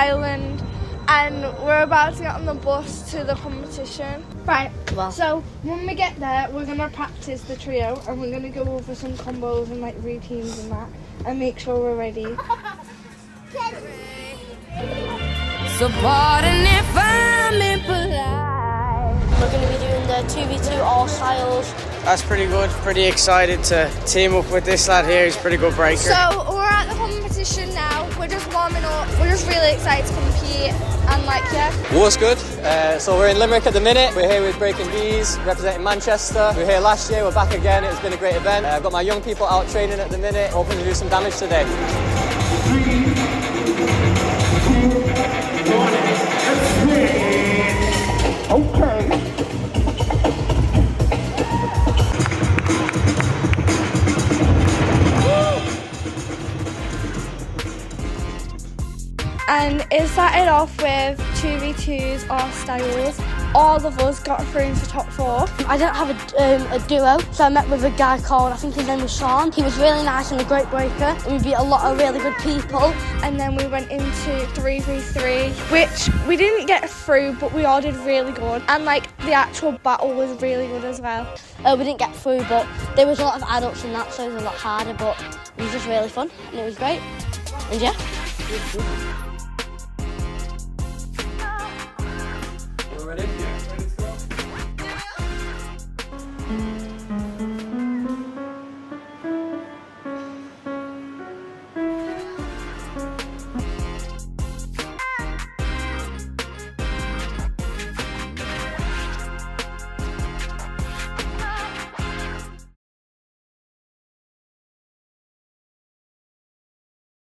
Ireland, and we're about to get on the bus to the competition. Right, Well. so when we get there, we're going to practice the trio, and we're going to go over some combos and like routines and that, and make sure we're ready. So pardon if I'm impolite. We're going to be doing the 2v2 all styles. That's pretty good. Pretty excited to team up with this lad here. He's a pretty good breaker. So we're at the competition now. We're just warming up. We're just really excited to compete, and like, yeah. What's good? So we're in Limerick at the minute. We're here with Breakin Bees, representing Manchester. We were here last year, we're back again. It's been a great event. I've got my young people out training at the minute, hoping to do some damage today. 3, 2, 1, okay. And it started off with 2v2s or styles. All of us got through into top 4. I didn't have a duo, so I met with a guy called, I think his name was Sean. He was really nice and a great breaker, and we beat a lot of really good people. And then we went into 3v3, which we didn't get through, but we all did really good. And like the actual battle was really good as well. We didn't get through, but there was a lot of adults in that, so it was a lot harder, but it was just really fun, and it was great. And yeah.